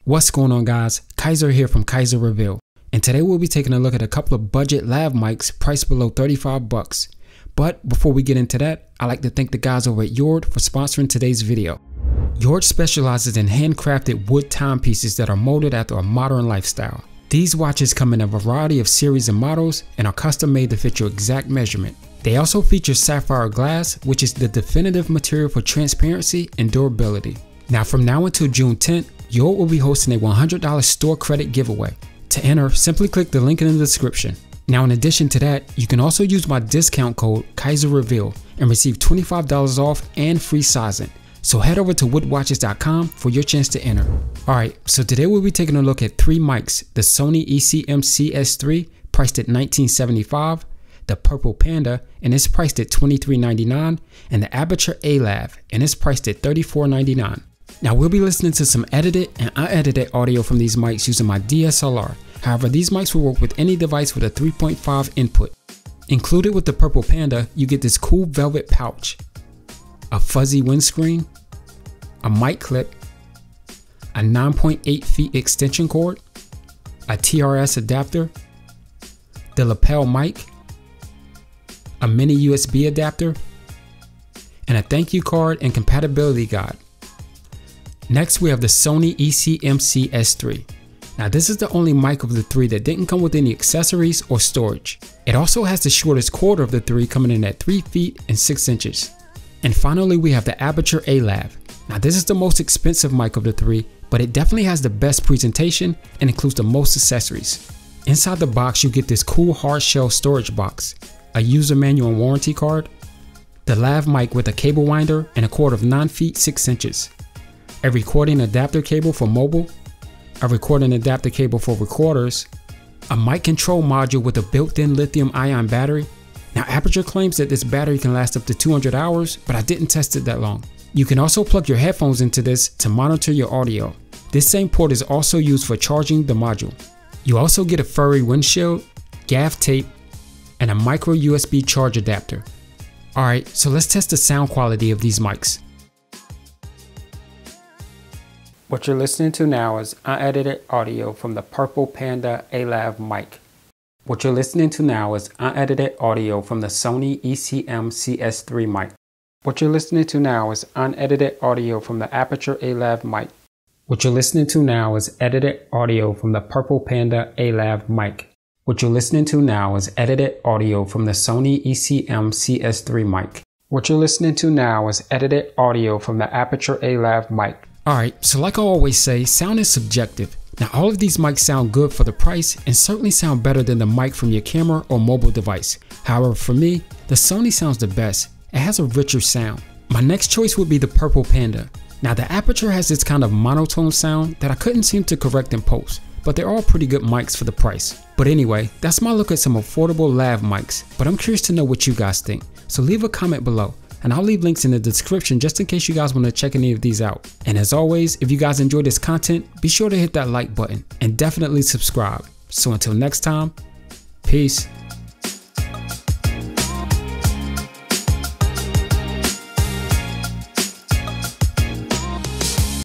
What's going on, guys? Keyser here from keyserreveal, and today we'll be taking a look at a couple of budget lav mics priced below 35 bucks. But before we get into that, I'd like to thank the guys over at Yord for sponsoring today's video. Yord specializes in handcrafted wood timepieces that are molded after a modern lifestyle. These watches come in a variety of series and models and are custom made to fit your exact measurement. They also feature sapphire glass, which is the definitive material for transparency and durability. Now, from now until June 10th, Yord will be hosting a $100 store credit giveaway. To enter, simply click the link in the description. Now, in addition to that, you can also use my discount code keyserreveal and receive $25 off and free sizing. So head over to woodwatches.com for your chance to enter. Alright, so today we'll be taking a look at three mics: the Sony ECM-CS3 priced at $19.75, the Purple Panda and it's priced at $23.99, and the Aperture A-Lav and it's priced at $34.99. Now, we'll be listening to some edited and unedited audio from these mics using my DSLR. However, these mics will work with any device with a 3.5 input. Included with the Purple Panda, you get this cool velvet pouch, a fuzzy windscreen, a mic clip, a 9.8 feet extension cord, a TRS adapter, the lapel mic, a mini USB adapter, and a thank you card and compatibility guide. Next, we have the Sony ECM-CS3. Now, this is the only mic of the three that didn't come with any accessories or storage. It also has the shortest cord of the three, coming in at 3 feet and 6 inches. And finally, we have the Aperture A-Lav. Now, this is the most expensive mic of the three, but it definitely has the best presentation and includes the most accessories. Inside the box, you get this cool hard shell storage box, a user manual and warranty card, the lav mic with a cable winder and a cord of 9 feet 6 inches, a recording adapter cable for mobile, a recording adapter cable for recorders, a mic control module with a built-in lithium-ion battery. Now, Aperture claims that this battery can last up to 200 hours, but I didn't test it that long. You can also plug your headphones into this to monitor your audio. This same port is also used for charging the module. You also get a furry windshield, gaff tape, and a micro USB charge adapter. Alright, so let's test the sound quality of these mics. What you're listening to now is unedited audio from the Purple Panda A-Lav mic. What you're listening to now is unedited audio from the Sony ECM-CS3 mic. What you're listening to now is unedited audio from the Aperture A-Lav mic. What you're listening to now is edited audio from the Purple Panda A-Lav mic. What you're listening to now is edited audio from the Sony ECM-CS3 mic. What you're listening to now is edited audio from the Aperture A-Lav mic. Alright, so like I always say, sound is subjective. Now, all of these mics sound good for the price and certainly sound better than the mic from your camera or mobile device. However, for me, the Sony sounds the best. It has a richer sound. My next choice would be the Purple Panda. Now, the Aperture has this kind of monotone sound that I couldn't seem to correct in post, but they're all pretty good mics for the price. But anyway, that's my look at some affordable lav mics, but I'm curious to know what you guys think. So leave a comment below, and I'll leave links in the description just in case you guys want to check any of these out. And as always, if you guys enjoyed this content, be sure to hit that like button and definitely subscribe. So until next time, peace.